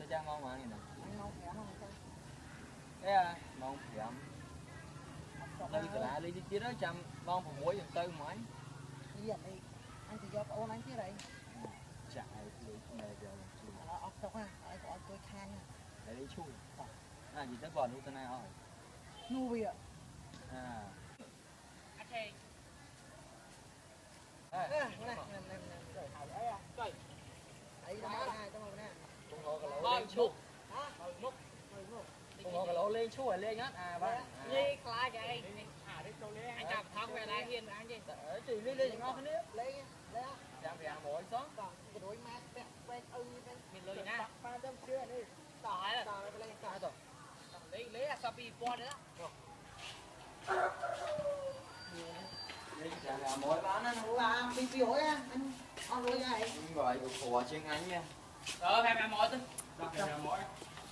cái trang ngon mà này nè. Ngon khéo không sao. Cái ngon khéo. Lấy cái lá lấy cái đó trăm ngon một muối dần tư mấy. Đi đi. Anh chỉ cho ôn anh chứ đây. Chạy này giờ. Nó ốc tóc ha, ai có tôi khan ha. Lấy chui. Gì tới còn luôn này rồi. Nu vậy. Anh thề. Này, rồi hảo ấy à. Rồi. Ấy đó này, tao nè. Không có cái lỗ lên chui. Hả? Múc. Không có cái lỗ lên chui lên hết ba. Đi lại cái anh chạm thang về đây hiền anh gì. Chỉ lên ngon thế. Lấy á. Chạm về mỗi xóm. Còn cái đối mát bẹt bẹt Mình lời nè. ba trăm chưa đi. Tỏi là Tao cái lên tao. lấy là sao bị qua nữa. Chạm về mỗi bán nó Là mình biểu ấy anh rồi vậy. gọi của trên anh nha. Phải mẹ mỏi tôi.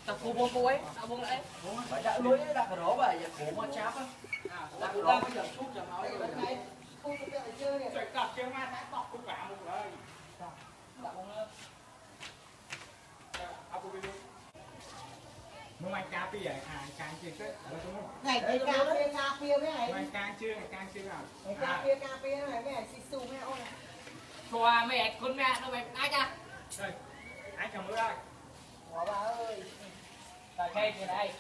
Tập cô buông cô ấy, tao buông lại. Phải đặt lưới đặt cái đó vậy, khổ mà cháp á. Đặt cái đó bây giờ chút cho nói Cái này không có thể chơi nè. Trời cặp chơi ma thái cọc cũng cả một lời. Đặt buông lên. Muốn ăn cà phê à? Càng chưa kết. Này cái cà phê mấy này. Muốn càng chưa nào? Cái cà phê này mấy này xì xù mấy ôi này. Chùa mẹ con mẹ nó mẹ ai cha. Đây, anh cầm nữa đây. Bỏ bà ơi. Tại khay thì đây.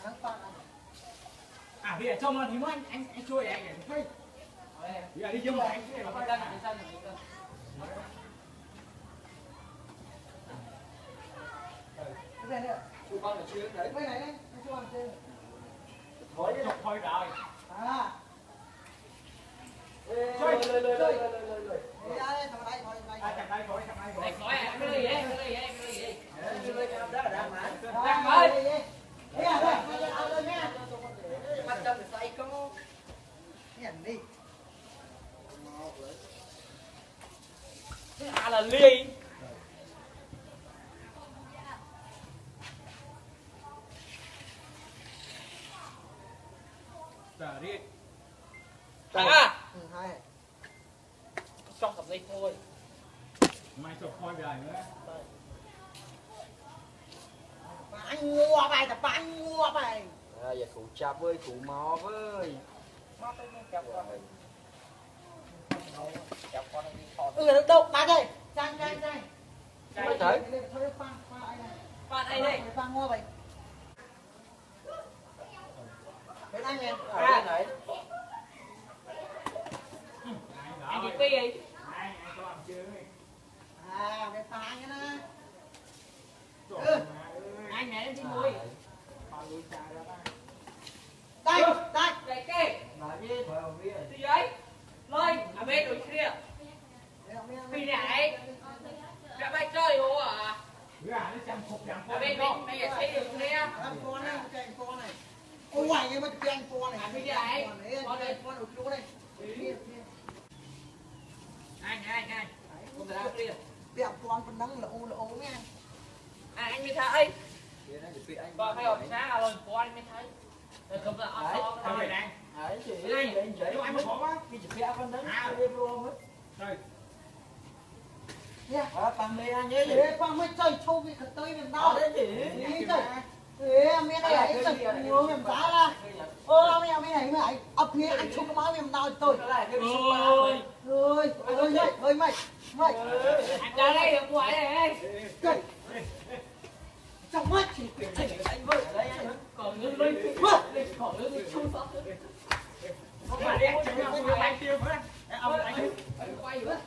Ăn pan À bây giờ trông nó thì muốn anh chui anh để thấy. Bây giờ đi vô anh cái này Cái chân cái chân. cái này nữa. chú con là chưa đấy. Cái này đấy, anh cho ăn chơi. thôi thôi rồi. À. Chơi. Đi ra đây, thằng đây thôi đây. Chặt đây thôi. Đây nói cái gì đấy, cái gì đấy, cái gì đấy. Đó là đang mãn. Đang ơi. Thế à đây, mày ăn lên nha. Bắt chân được tay có. Nhận đi. À là ly. Giờ đi. À, Hai. trong tập đây thôi. Mai chụp thôi về nữa. Anh mua bài tập anh mua bài. Giờ cụ chạp với cụ mò với. Đâu, bán đây. Sang. Mới thấy. Thôi phan anh này. Bạn đây đây. Phan mua vậy. Bên anh nè. Ở đây này. Anh gì phi ấy. Anh cho ăn chưa? À, cái pha anh đó. Anh này em đi nuôi. Đây. Đây kê. Nói với thôi không biết. Gì đấy? Lôi, ở bên đối kia. Phi này. Đã bay chơi hổ à? Bữa nó chăm phục chăm Ở bên bên bây giờ thấy được kia. Ăn con này, cái anh con này. Ôi cái mà cái anh con này. Phi này. Con đây, con ở chỗ đây. Anh. Không ra kia. Bẹp con phần nắng là ố nha. À anh mới thấy. Kia nó được anh. Còn hay học sáng à rồi, có anh mới thấy. Rồi không là ăn to Thôi rồi. đang. Đấy chị. Anh mới bỏ quá. Khi chụp cái con đứng. Đêm luôn hết. Rồi. Nha. Bằng đi anh nhớ gì. Ê, con mới chơi châu bị khẩn tới mình đau. Đấy chị. Đi chơi. Ê, mẹ này ấy chơi nhiều mình giá ra. Ơ, mẹ này mày ập nghe anh chung máu mình đau tôi. Ôi. Ơi mày. Anh ra đây được quậy này. Trời. Trong mắt chỉ Anh vơi ở đây anh. Còn nước lên. Còn nước lên chung sót. Không phải đi, anh tiêu nữa. Ông anh. Quay nữa.